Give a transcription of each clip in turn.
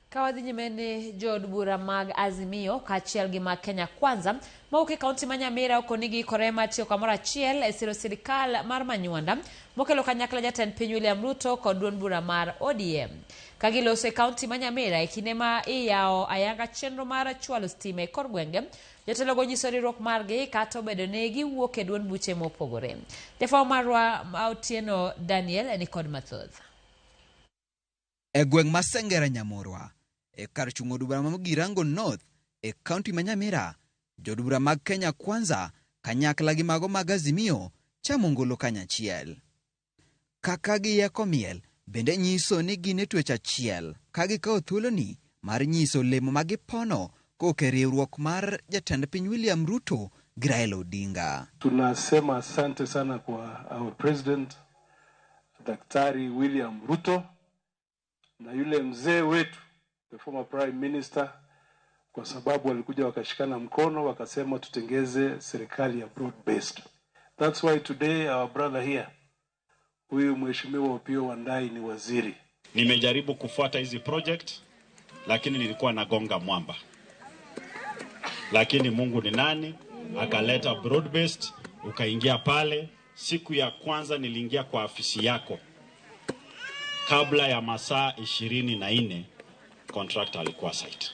Kawadhi nyimene jod bura mag Azimio kachiel gi mag Kenya Kwanza mauke kaunti ma Nyamira okonigi korema tiyo kamora chiel e siro sirikal mar Manyuanda mokelo kanyakla jatend piny William Ruto kod duond bura mar ODM. Kagiloso e kaunti ma Nyamira e kinde ma iyao ayanga chenro mar chwalo stima e kor gwenge, jotelo go nyiso riwruok margi kata obedo ne giwuok e duond buche mopogore. Jafwambo marwa Otieno Daniel ni kod mathoth. E gweng' ma Sengera Nyamorwa e kar chungo dubara ma Girango North e kaunti ma Nyamira, jodubara mag Kenya Kwanza kanyakla gi mago mag Azimio chamo ngolo kanyachiel. Kaka giyeko miel bende nyiso ni gin e twech achiel ka gikawo thuoloni mar nyiso lemo ma gipono koke riwruok mar jatend piny William Ruto gi Raila Odinga. Tunasema asante sana kwa our president Daktari William Ruto na yule mzee wetu the former prime minister, kwa sababu walikuja wakashikana mkono wakasema tutengeze serikali ya broad based. That's why today our brother here, huyu mheshimiwa Opiyo Wandayi ni waziri. Nimejaribu kufuata hizi project lakini nilikuwa nagonga mwamba. Lakini Mungu ni nani? Akaleta broad based, ukaingia pale. Siku ya kwanza niliingia kwa afisi yako, kabla ya masaa 24 contractor alikuwa site.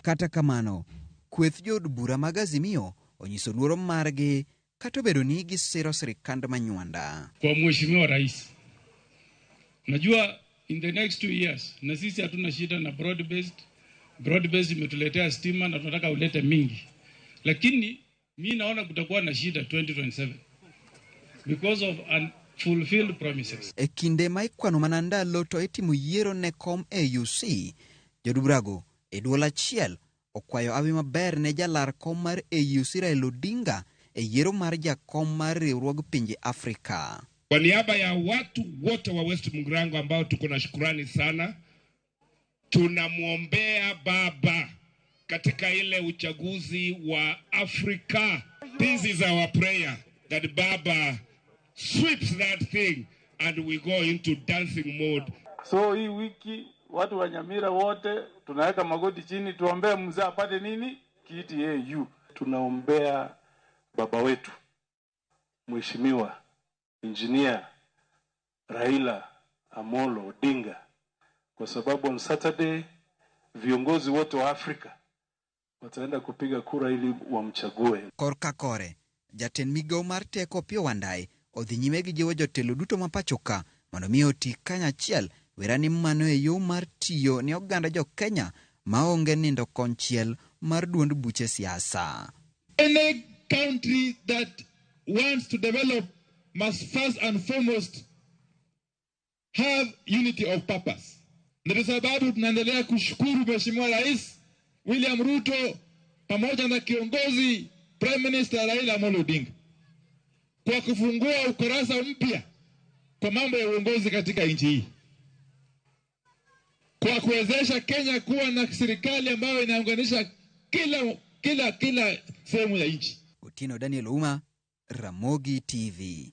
Kata kamano, kweth jod bura mag Azimio onyiso luoro margi kata obedo ni gisiro sirikand Manyuanda. Kwa mheshimiwa rais, najua in the next 2 years na sisi hatuna shida na broad based imetuletea stima na tunataka ulete mingi, lakini mimi naona kutakuwa na shida 2027 because of unfulfilled promises. E kinde ma ikwano mana ndalo to itimo yiero ne kom AUC, joduburago e duol achiel okwayo hawi maber ne jalar kom mar AUC Raila Odinga e yiero mar jakom mar riwruog pinje Afrika. Kwa niaba ya watu wote wa West Mugirango ambao tuko na shukrani sana, tunamuombea baba katika ile uchaguzi wa Afrika. This is our prayer that baba sweeps that thing and we go into dancing mode. So hii wiki watu wa Nyamira wote tunaweka magoti chini tuombee mzee apate nini? Kiti AU. Tunaombea baba wetu Mheshimiwa Engineer Raila Amolo Odinga, kwa sababu on Saturday viongozi wote wa Afrika wataenda kupiga kura ili wamchague. Korka kore, jatend migao mar teko Opiyo Wandayi odhi nyime gi jiwo jotelo duto mapachoka mondo mi oti kanyachiel werani mano e yo mar tiyo ne oganda jo Kenya maonge nindo konchiel mar duond buche siasa. Any country that wants to develop must first and foremost have unity of purpose. Ndio sababu tunaendelea kushukuru Mheshimiwa Rais William Ruto pamoja na kiongozi Prime Minister Raila Amolo Odinga kwa kufungua ukurasa mpya kwa mambo ya uongozi katika nchi hii, kwa kuwezesha Kenya kuwa na serikali ambayo inaunganisha kila sehemu ya nchi. Otieno Daniel Uma, Ramogi TV.